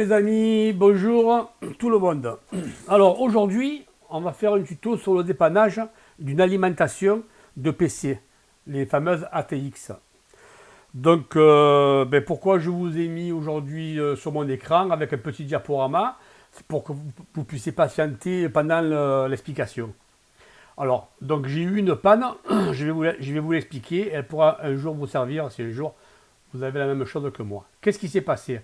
les amis, bonjour tout le monde. Alors aujourd'hui, on va faire un tuto sur le dépannage d'une alimentation de PC, les fameuses ATX. Donc pourquoi je vous ai mis aujourd'hui sur mon écran avec un petit diaporama, c'est pour que vous puissiez patienter pendant l'explication. Alors, donc j'ai eu une panne, je vais vous l'expliquer, elle pourra un jour vous servir si un jour vous avez la même chose que moi. Qu'est-ce qui s'est passé?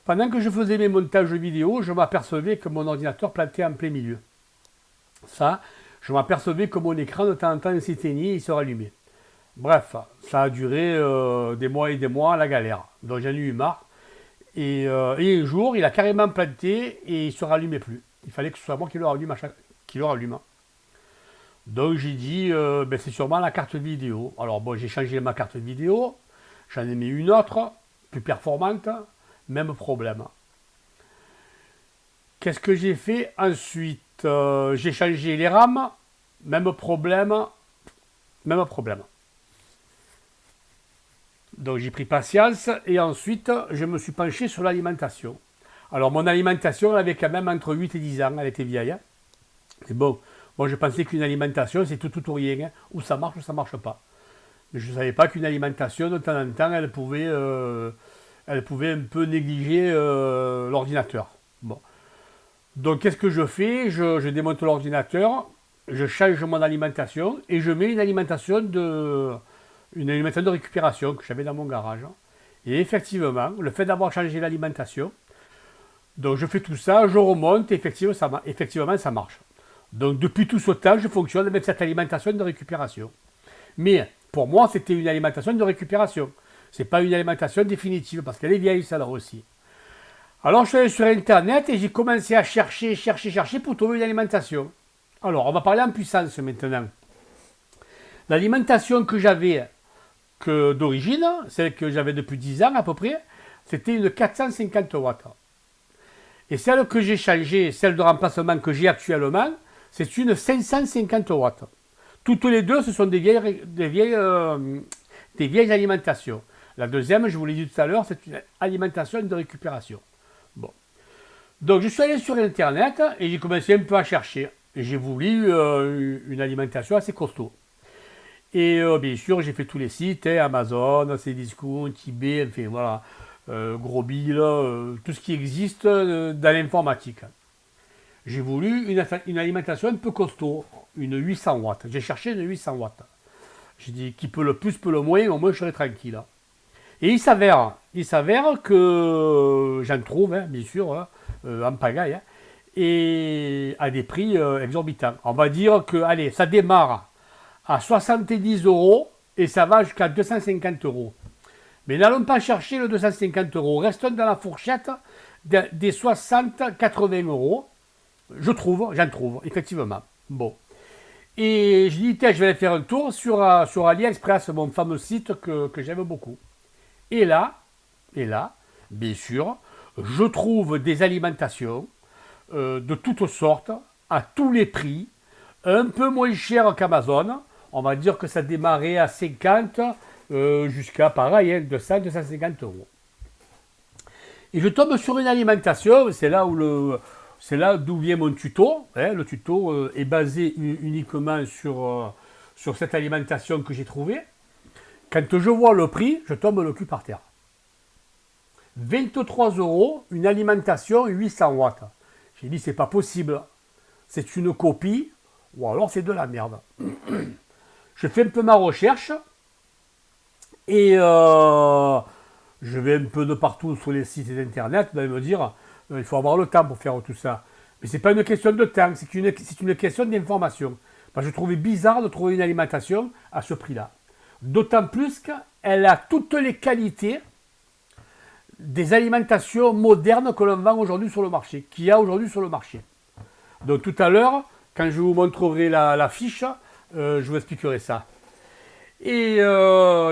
Pendant que je faisais mes montages vidéo, je m'apercevais que mon ordinateur plantait en plein milieu. Ça, je m'apercevais que mon écran de temps en temps s'éteignait et se rallumait. Bref, ça a duré des mois et des mois, la galère. Donc j'en ai eu marre. Et un jour, il a carrément planté et il ne se rallumait plus. Il fallait que ce soit moi qui le rallume. Donc j'ai dit, c'est sûrement la carte vidéo. Alors bon, j'ai changé ma carte vidéo, j'en ai mis une autre, plus performante, même problème. Qu'est-ce que j'ai fait ensuite? J'ai changé les RAM, même problème, même problème. Donc j'ai pris patience et ensuite je me suis penché sur l'alimentation. Alors mon alimentation elle avait quand même entre 8 et 10 ans, elle était vieille. Hein. Mais bon, moi je pensais qu'une alimentation c'est tout ou rien, hein. Ou ça marche pas. Mais je ne savais pas qu'une alimentation de temps en temps elle pouvait un peu négliger l'ordinateur. Bon. Donc qu'est-ce que je fais? Je démonte l'ordinateur, je change mon alimentation et je mets une alimentation de récupération que j'avais dans mon garage. Et effectivement, le fait d'avoir changé l'alimentation, donc je fais tout ça, je remonte, et effectivement ça marche. Donc depuis tout ce temps, je fonctionne avec cette alimentation de récupération. Mais pour moi, c'était une alimentation de récupération. C'est pas une alimentation définitive, parce qu'elle est vieille, celle-là aussi. Alors je suis allé sur Internet et j'ai commencé à chercher pour trouver une alimentation. Alors, on va parler en puissance maintenant. L'alimentation que j'avais d'origine, celle que j'avais depuis 10 ans à peu près, c'était une 450 watts. Et celle que j'ai changée, celle de remplacement que j'ai actuellement, c'est une 550 watts. Toutes les deux, ce sont des vieilles alimentations. La deuxième, je vous l'ai dit tout à l'heure, c'est une alimentation de récupération. Bon. Donc, je suis allé sur Internet et j'ai commencé un peu à chercher. J'ai voulu une alimentation assez costaud. Et bien sûr, j'ai fait tous les sites, hein, Amazon, Cdiscount, eBay, enfin voilà, Grosbil, tout ce qui existe dans l'informatique. J'ai voulu une alimentation un peu costaud, une 800 watts. J'ai cherché une 800 watts. J'ai dit qui peut le plus, peut le moins, au moins je serai tranquille. Et il s'avère que j'en trouve, hein, bien sûr, hein, en pagaille, hein, et à des prix exorbitants. On va dire que, allez, ça démarre à 70 € et ça va jusqu'à 250 €. Mais n'allons pas chercher le 250 €. Restons dans la fourchette des 60-80 €. J'en trouve, effectivement. Bon. Et je dis, tiens, je vais aller faire un tour sur AliExpress, mon fameux site que j'aime beaucoup. Et là, bien sûr, je trouve des alimentations de toutes sortes, à tous les prix, un peu moins cher qu'Amazon. On va dire que ça démarrait à 50 jusqu'à pareil, hein, 200-250 €. Et je tombe sur une alimentation, c'est là d'où vient mon tuto. Hein, le tuto est basé uniquement sur cette alimentation que j'ai trouvée. Quand je vois le prix, je tombe le cul par terre. 23 €, une alimentation 800 watts. J'ai dit, c'est pas possible. C'est une copie, ou alors c'est de la merde. Je fais un peu ma recherche, et je vais un peu de partout sur les sites internet, vous allez me dire, il faut avoir le temps pour faire tout ça. Mais c'est pas une question de temps, c'est une question d'information. Je trouvais bizarre de trouver une alimentation à ce prix-là. D'autant plus qu'elle a toutes les qualités des alimentations modernes que l'on vend aujourd'hui sur le marché, qu'il y a aujourd'hui sur le marché. Donc tout à l'heure, quand je vous montrerai la fiche, je vous expliquerai ça. Et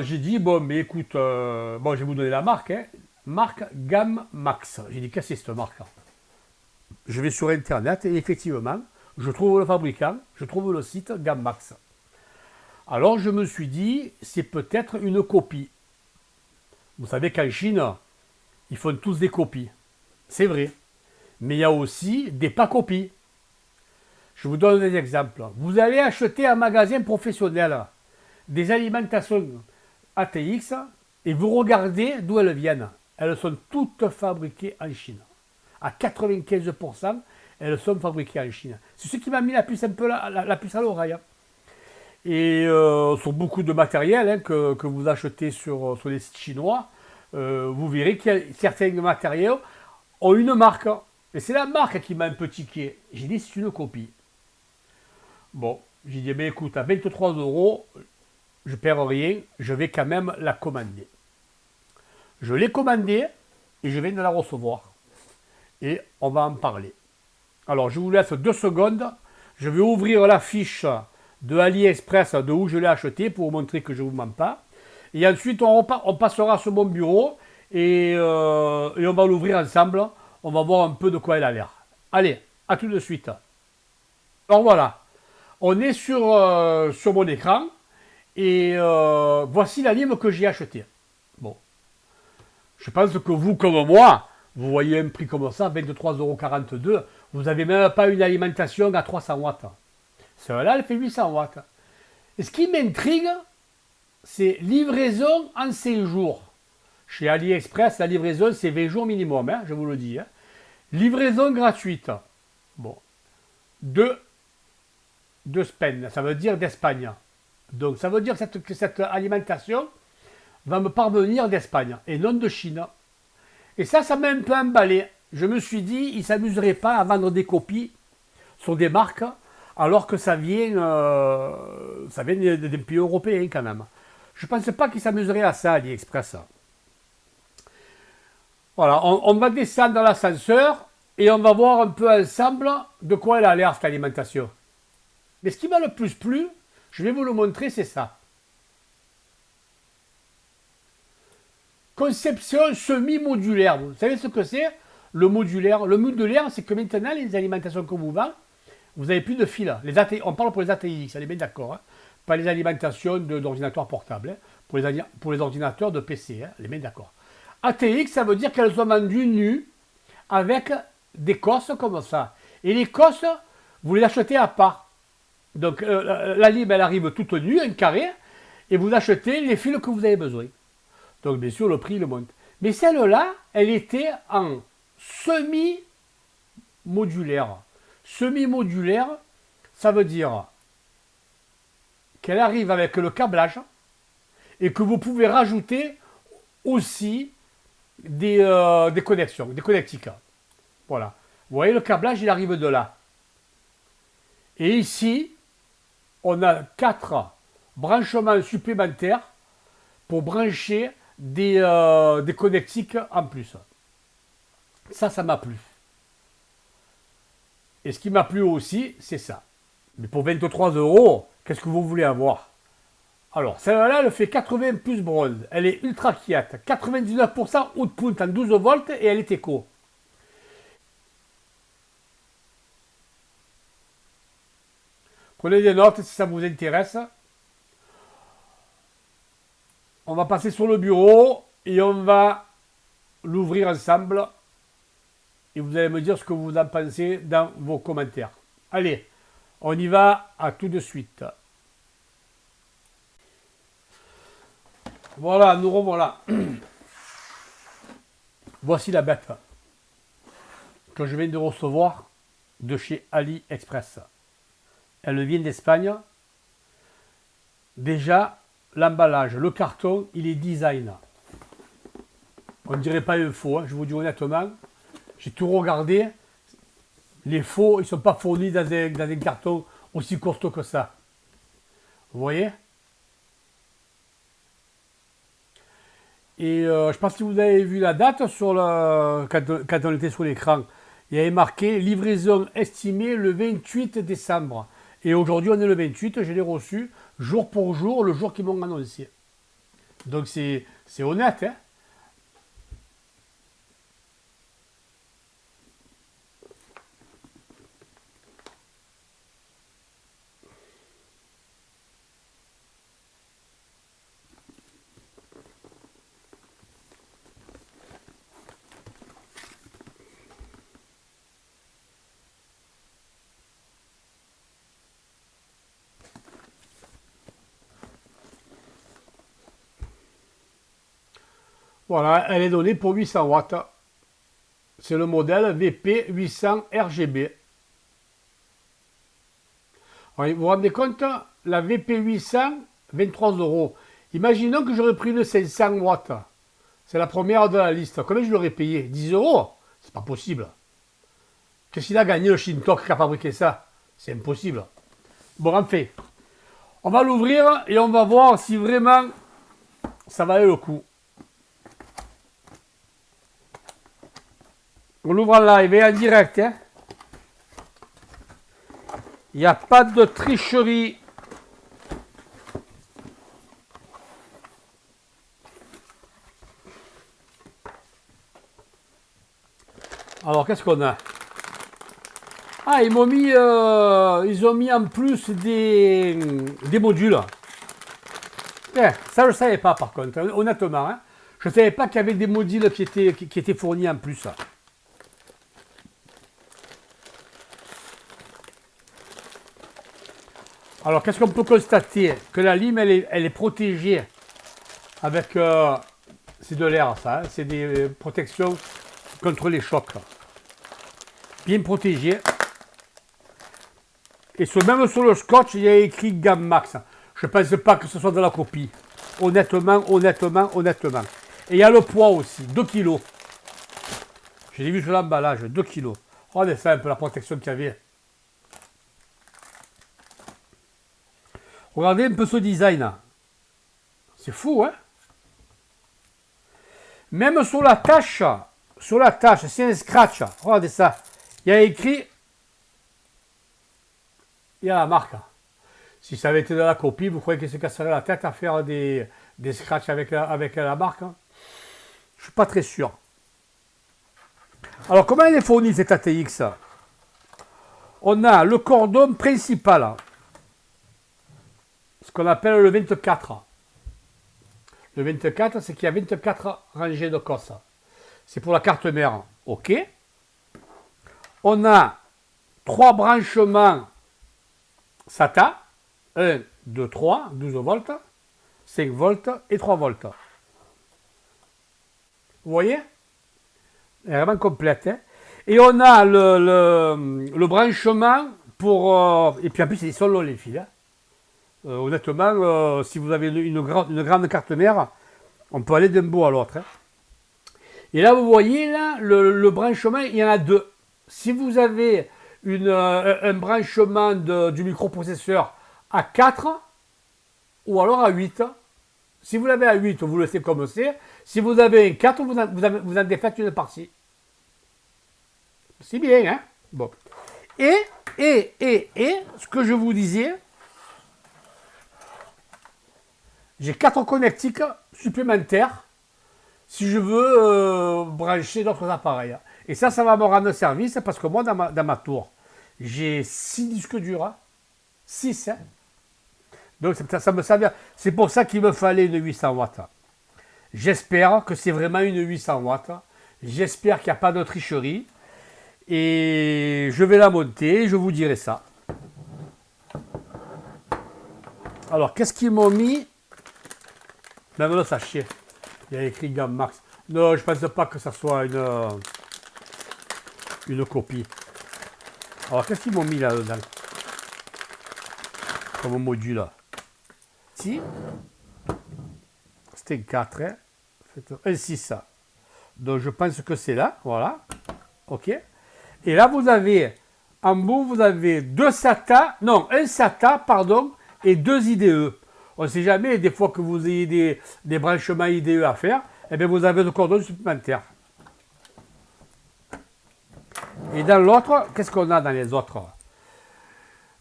j'ai dit, bon, mais écoute, je vais vous donner la marque, hein, marque Gamme Max. J'ai dit, qu'est-ce que c'est cette marque? Je vais sur Internet et effectivement, je trouve le fabricant, je trouve le site Gamme Max. Alors je me suis dit, c'est peut-être une copie. Vous savez qu'en Chine, ils font tous des copies. c'est vrai. Mais il y a aussi des pas copies. Je vous donne des exemples. Vous allez acheter un magasin professionnel des alimentations ATX et vous regardez d'où elles viennent. Elles sont toutes fabriquées en Chine. À 95%, elles sont fabriquées en Chine. C'est ce qui m'a mis la puce un peu la puce à l'oreille. Hein. Et sur beaucoup de matériel hein, que vous achetez sur les sites chinois, vous verrez que certains matériaux ont une marque. Et c'est la marque qui m'a un peu tiqué. J'ai dit c'est une copie. Bon, j'ai dit mais écoute, à 23 euros, je perds rien, je vais quand même la commander. Je l'ai commandée et je viens de la recevoir. Et on va en parler. Alors, je vous laisse 2 secondes. Je vais ouvrir la fiche de AliExpress de où je l'ai acheté pour vous montrer que je ne vous mens pas. Et ensuite, on passera sur mon bureau et on va l'ouvrir ensemble. On va voir un peu de quoi elle a l'air. Allez, à tout de suite. Alors voilà, on est sur mon écran et voici la lime que j'ai achetée. Bon, je pense que vous, comme moi, vous voyez un prix comme ça, 23,42 €, vous n'avez même pas une alimentation à 300 watts. Celle-là, elle fait 800 watts. Et ce qui m'intrigue, c'est livraison en 5 jours. Chez AliExpress, la livraison, c'est 20 jours minimum, hein, je vous le dis. Hein. Livraison gratuite. Bon. De Spain, ça veut dire d'Espagne. Donc ça veut dire que cette alimentation va me parvenir d'Espagne et non de Chine. Et ça m'a un peu emballé. Je me suis dit, ils ne s'amuseraient pas à vendre des copies sur des marques, alors que ça vient d'un pays européen quand même. Je ne pense pas qu'ils s'amuseraient à ça, AliExpress. Voilà, on va descendre dans l'ascenseur et on va voir un peu ensemble de quoi elle a l'air cette alimentation. Mais ce qui m'a le plus plu, je vais vous le montrer, c'est ça. Conception semi-modulaire. Vous savez ce que c'est? Le modulaire. Le modulaire, c'est que maintenant, les alimentations qu'on vous vend, vous n'avez plus de fil. On parle pour les ATX, on est bien d'accord. Hein? Pas les alimentations d'ordinateurs portables. Hein? Pour les ordinateurs de PC, hein? On est bien d'accord. ATX, ça veut dire qu'elles sont vendues nues avec des cosses comme ça. Et les cosses, vous les achetez à part. Donc la lime, elle arrive toute nue, un carré, et vous achetez les fils que vous avez besoin. Donc bien sûr, le prix le monte. Mais celle-là, elle était en semi-modulaire. Semi-modulaire, ça veut dire qu'elle arrive avec le câblage et que vous pouvez rajouter aussi des connexions, des connectiques. Voilà. Vous voyez, le câblage, il arrive de là. Et ici, on a 4 branchements supplémentaires pour brancher des connectiques en plus. Ça m'a plu. Et ce qui m'a plu aussi, c'est ça. Mais pour 23 €, qu'est-ce que vous voulez avoir? Alors, celle-là, elle fait 80 plus bronze. Elle est ultra quiète. 99% output en 12 volts et elle est éco. Prenez des notes si ça vous intéresse. On va passer sur le bureau et on va l'ouvrir ensemble. Et vous allez me dire ce que vous en pensez dans vos commentaires. Allez, on y va, à tout de suite. Voilà, nous revoilà. Voici la bête que je viens de recevoir de chez AliExpress. Elle vient d'Espagne. Déjà, l'emballage, le carton, il est design. On ne dirait pas un faux, hein, je vous dis honnêtement. J'ai tout regardé. Les faux, ils ne sont pas fournis dans un carton aussi costaud que ça. Vous voyez? Et je ne sais pas si vous avez vu la date quand on était sur l'écran. Il y avait marqué livraison estimée le 28 décembre. Et aujourd'hui, on est le 28, je l'ai reçu jour pour jour, le jour qu'ils m'ont annoncé. Donc c'est honnête, hein? Voilà, elle est donnée pour 800 watts. C'est le modèle VP 800 RGB. Alors, vous vous rendez compte, la VP 800, 23 euros. Imaginons que j'aurais pris une 500 watts. C'est la première de la liste. Combien je l'aurais payé? 10 euros? C'est pas possible. Qu'est-ce qu'il a gagné le Shintok qui a fabriqué ça? C'est impossible. Bon, enfin, on va l'ouvrir et on va voir si vraiment ça valait le coup. On l'ouvre en live et en direct. Hein. Il n'y a pas de tricherie. Alors, qu'est-ce qu'on a? Ah, ils m'ont mis, ils ont mis en plus des modules. Ça, je ne savais pas, par contre, honnêtement. Hein. Je ne savais pas qu'il y avait des modules qui étaient fournis en plus. Alors, qu'est-ce qu'on peut constater? Que la lime, elle est protégée avec... c'est de l'air, ça. Hein, c'est des protections contre les chocs. Bien protégée. Et même sur le scotch, il y a écrit gamme max. Je ne pense pas que ce soit de la copie. Honnêtement. Et il y a le poids aussi, 2 kg. J'ai vu sur l'emballage, 2 kg. Regardez ça un peu la protection qu'il y avait. Regardez un peu ce design. C'est fou, hein? Même sur la tâche, c'est un scratch. Regardez ça. Il y a écrit... Il y a la marque. Si ça avait été de la copie, vous croyez qu'il se casserait la tête à faire des scratchs avec la marque? Je ne suis pas très sûr. Alors, comment elle est fournie, cette ATX? On a le cordon principal. Ce qu'on appelle le 24. Le 24, c'est qu'il y a 24 rangées de cosses. C'est pour la carte mère. OK. On a 3 branchements SATA. 1, 2, 3, 12 volts, 5 volts et 3 volts. Vous voyez? Elle est vraiment complète. Hein? Et on a le branchement pour... et puis en plus, ils sont longs les fils. Hein? Honnêtement, si vous avez une grande carte mère, on peut aller d'un bout à l'autre. Hein? Et là, vous voyez, là, le branchement, il y en a 2. Si vous avez un branchement du microprocesseur à 4 ou alors à 8. Si vous l'avez à 8, vous le laissez comme c'est. Si vous avez un 4, vous en défaites une partie. C'est bien, hein? Bon. Et, ce que je vous disais, j'ai 4 connectiques supplémentaires si je veux brancher d'autres appareils. Et ça va me rendre service parce que moi, dans ma tour, j'ai 6 disques durs. 6, hein? Donc ça me sert. C'est pour ça qu'il me fallait une 800 watts. J'espère que c'est vraiment une 800 watts. J'espère qu'il n'y a pas de tricherie. Et je vais la monter, je vous dirai ça. Alors, qu'est-ce qu'ils m'ont mis? Même le sachet. Il y a écrit gamme max. Non, je ne pense pas que ça soit une copie. Alors, qu'est-ce qu'ils m'ont mis là-dedans? Comme module. Si. C'était 4. Hein. Un 6. Donc, je pense que c'est là. Voilà. OK. Et là, vous avez, en bout, vous avez 2 SATA. Non, un SATA, pardon, et 2 IDE. On ne sait jamais, des fois que vous ayez des branchements IDE à faire, eh bien, vous avez le cordon supplémentaire. Et dans l'autre, qu'est-ce qu'on a dans les autres?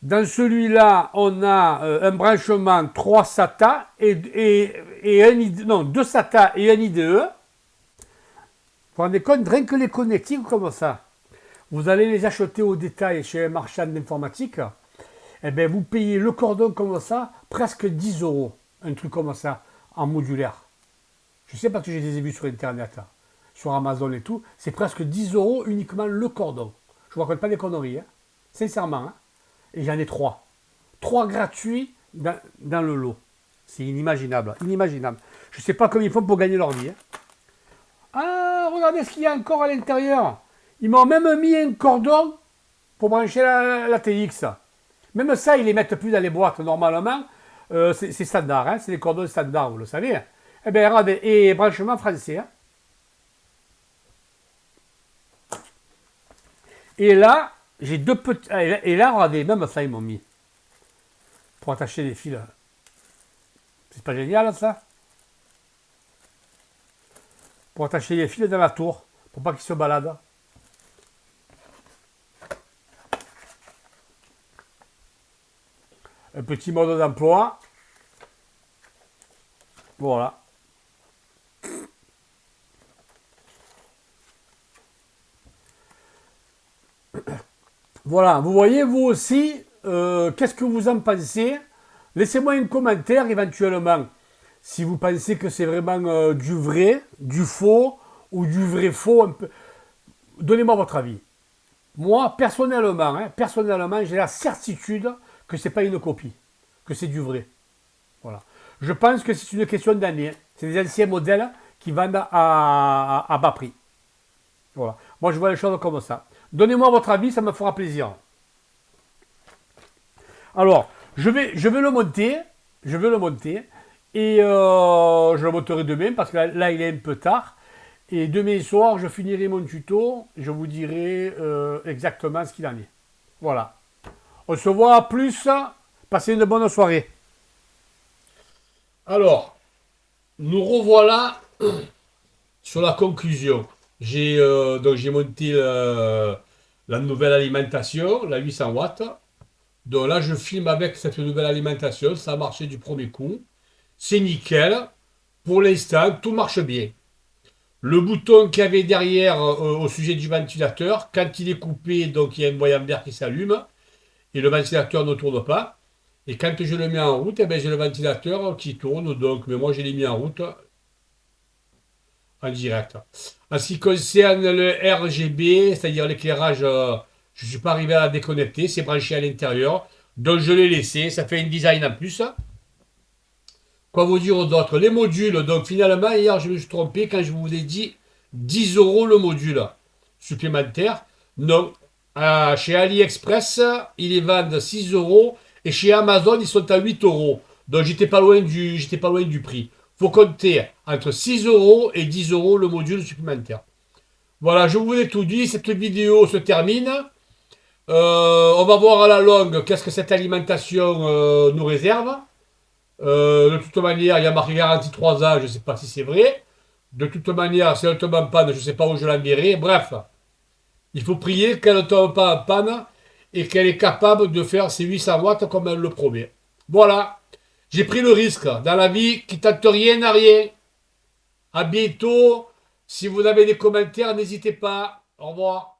Dans celui-là, on a un branchement 3 SATA et un IDE, non, 2 SATA et un IDE. Vous vous rendez compte, rien que les connectiques comme ça, vous allez les acheter au détail chez un marchand d'informatique, eh bien vous payez le cordon comme ça, presque 10 €, un truc comme ça, en modulaire. Je sais parce que je les ai vus sur Internet, sur Amazon et tout, c'est presque 10 € uniquement le cordon. Je ne vous raconte pas des conneries, hein. Sincèrement. Hein. Et j'en ai 3. 3 gratuits dans le lot. C'est inimaginable, inimaginable. Je ne sais pas comment ils font pour gagner leur vie. Hein. regardez ce qu'il y a encore à l'intérieur. Ils m'ont même mis un cordon pour brancher la TX. Même ça, ils les mettent plus dans les boîtes normalement. C'est standard, hein, c'est les cordons standards, vous le savez. Eh bien, regardez, et branchement français. Hein. Et là, j'ai deux petits... Et là, regardez, même ça, ils m'ont mis. Pour attacher les fils. C'est pas génial, ça? Pour attacher les fils dans la tour, pour pas qu'ils se baladent. Un petit mode d'emploi. Voilà. Voilà, vous voyez, vous aussi, qu'est-ce que vous en pensez? Laissez-moi un commentaire éventuellement. Si vous pensez que c'est vraiment du vrai, du faux, ou du vrai faux, un peu. Donnez-moi votre avis. Moi, personnellement, j'ai la certitude que c'est pas une copie, que c'est du vrai. Voilà. Je pense que c'est une question d'année. C'est des anciens modèles qui vendent à bas prix. Voilà. Moi, je vois les choses comme ça. Donnez-moi votre avis, ça me fera plaisir. Alors, je vais le monter. Je vais le monter. Et je le monterai demain parce que là, il est un peu tard. Et demain soir, je finirai mon tuto. Je vous dirai exactement ce qu'il en est. Voilà. On se voit à plus. Passez une bonne soirée. Alors, nous revoilà sur la conclusion. Donc j'ai monté la nouvelle alimentation, la 800 watts. Donc là, je filme avec cette nouvelle alimentation. Ça a marché du premier coup. C'est nickel. Pour l'instant, tout marche bien. Le bouton qu'il y avait derrière au sujet du ventilateur, quand il est coupé, donc il y a un voyant vert qui s'allume et le ventilateur ne tourne pas. Et quand je le mets en route, eh ben, j'ai le ventilateur qui tourne. Donc, mais moi, je l'ai mis en route en direct. En ce qui concerne le RGB, c'est-à-dire l'éclairage, je ne suis pas arrivé à la déconnecter. C'est branché à l'intérieur. Donc, je l'ai laissé. Ça fait un design en plus. Quoi vous dire d'autre? Les modules, donc finalement, hier, je me suis trompé quand je vous ai dit 10 € le module supplémentaire. Non, chez AliExpress, ils les vendent 6 € et chez Amazon, ils sont à 8 €. Donc, j'étais pas loin du prix. Faut compter entre 6 € et 10 € le module supplémentaire. Voilà, je vous ai tout dit. Cette vidéo se termine. On va voir à la longue qu'est-ce que cette alimentation nous réserve. De toute manière, il y a marqué garantie 3 ans, je ne sais pas si c'est vrai. De toute manière, si elle tombe en panne, je ne sais pas où je l'enverrai. Bref, il faut prier qu'elle ne tombe pas en panne et qu'elle est capable de faire ses 800 watts comme elle le promet. Voilà, j'ai pris le risque dans la vie qui tente rien à rien. À bientôt. Si vous avez des commentaires, n'hésitez pas. Au revoir.